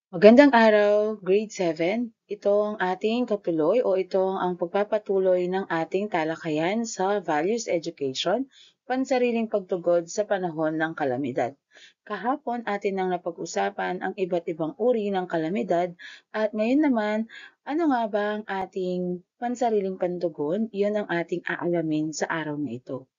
Magandang araw, Grade 7. Ito ang ating katuloy o ito ang pagpapatuloy ng ating talakayan sa Values Education, pansariling pagtugod sa panahon ng kalamidad. Kahapon atin nang napag-usapan ang iba't ibang uri ng kalamidad at ngayon naman, ano nga ba ang ating pansariling pantugon? Iyon ang ating aalamin sa araw na ito.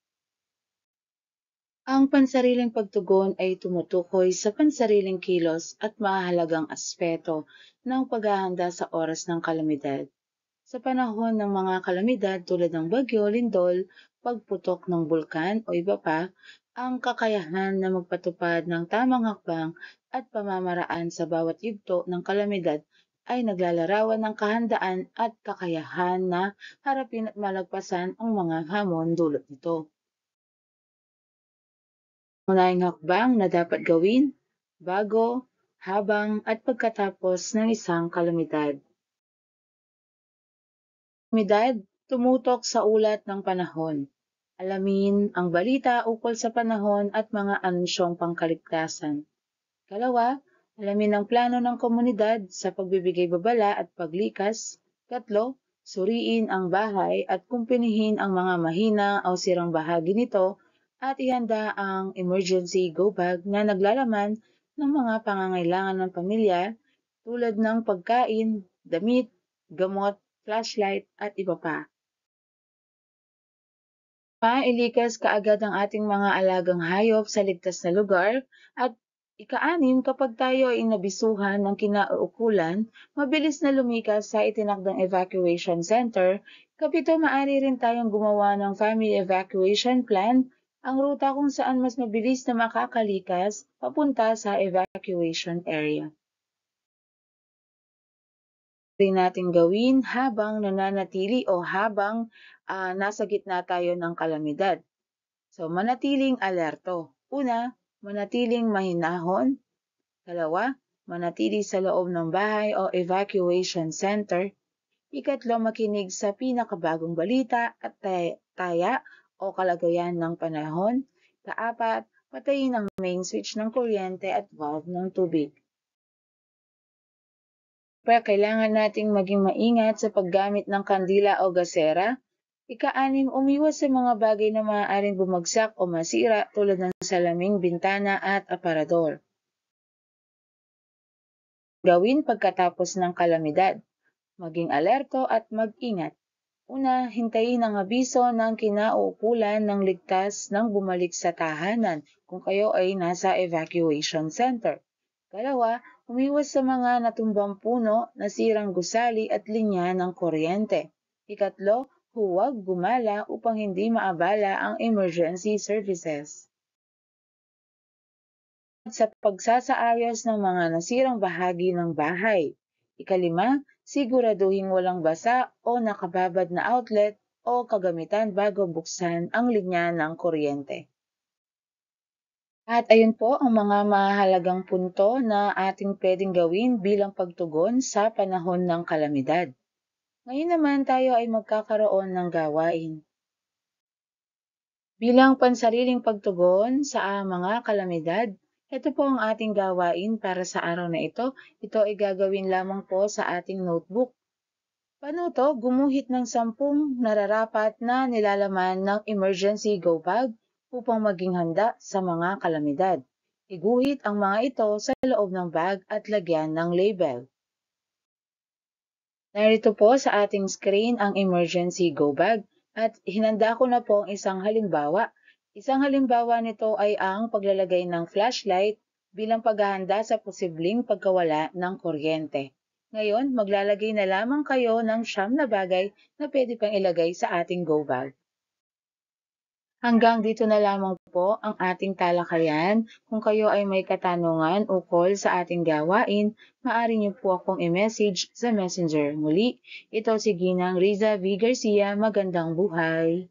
Ang pansariling pagtugon ay tumutukoy sa pansariling kilos at mahalagang aspeto ng paghahanda sa oras ng kalamidad. Sa panahon ng mga kalamidad tulad ng bagyo, lindol, pagputok ng bulkan o iba pa, ang kakayahan na magpatupad ng tamang hakbang at pamamaraan sa bawat yugto ng kalamidad ay naglalarawan ng kahandaan at kakayahan na harapin at malagpasan ang mga hamon dulot nito. Unahing hakbang na dapat gawin bago, habang at pagkatapos ng isang kalamidad. Kalamidad, tumutok sa ulat ng panahon. Alamin ang balita ukol sa panahon at mga anunsyong pangkaligtasan. Kalawa, alamin ang plano ng komunidad sa pagbibigay babala at paglikas. Tatlo, suriin ang bahay at kumpinihin ang mga mahina o sirang bahagi nito at ihanda ang emergency go bag na naglalaman ng mga pangangailangan ng pamilya tulad ng pagkain, damit, gamot, flashlight at iba pa. Ilikas kaagad ang ating mga alagang hayop sa ligtas na lugar at ika-anim kapag tayo ay nabisuhan ng kinauukulan, mabilis na lumikas sa itinakdang evacuation center. Kapito, maaari rin tayong gumawa ng family evacuation plan, ang ruta kung saan mas mabilis na makakalikas papunta sa evacuation area. Rin natin gawin habang nananatili o habang nasa gitna tayo ng kalamidad. So, manatiling alerto. Una, manatiling mahinahon. Dalawa, manatili sa loob ng bahay o evacuation center. Ikatlo, makinig sa pinakabagong balita at taya o kalagayan ng panahon. Kaapat, patayin ang main switch ng kuryente at valve ng tubig. Pero kailangan nating maging maingat sa paggamit ng kandila o gasera. Ika-anim, umiwas sa mga bagay na maaaring bumagsak o masira tulad ng salaming, bintana at aparador. Gawin pagkatapos ng kalamidad. Maging alerto at mag-ingat. Una, hintayin ang abiso ng kinauukulan ng ligtas nang bumalik sa tahanan kung kayo ay nasa evacuation center. Kalawa, umiwas sa mga natumbang puno, nasirang gusali at linya ng kuryente. Ikatlo, huwag gumala upang hindi maabala ang emergency services. Sa pagsasaayos ng mga nasirang bahagi ng bahay. Ikalima, siguraduhin walang basa o nakababad na outlet o kagamitan bago buksan ang linya ng kuryente. At ayun po ang mga mahalagang punto na ating pwedeng gawin bilang pagtugon sa panahon ng kalamidad. Ngayon naman tayo ay magkakaroon ng gawain. Bilang pansariling pagtugon sa mga kalamidad, ito po ang ating gawain para sa araw na ito. Ito ay gagawin lamang po sa ating notebook. Paano to? Gumuhit ng 10 nararapat na nilalaman ng emergency go bag upang maging handa sa mga kalamidad. Iguhit ang mga ito sa loob ng bag at lagyan ng label. Narito po sa ating screen ang emergency go bag at hinanda ko na po ang isang halimbawa. Isang halimbawa nito ay ang paglalagay ng flashlight bilang paghahanda sa posibleng pagkawala ng kuryente. Ngayon, maglalagay na lamang kayo ng 9 na bagay na pwede pang ilagay sa ating go bag. Hanggang dito na lamang po ang ating talakayan. Kung kayo ay may katanungan ukol sa ating gawain, maaari niyo po akong i-message sa Messenger. Muli, ito si Ginang Riza V. Garcia. Magandang buhay!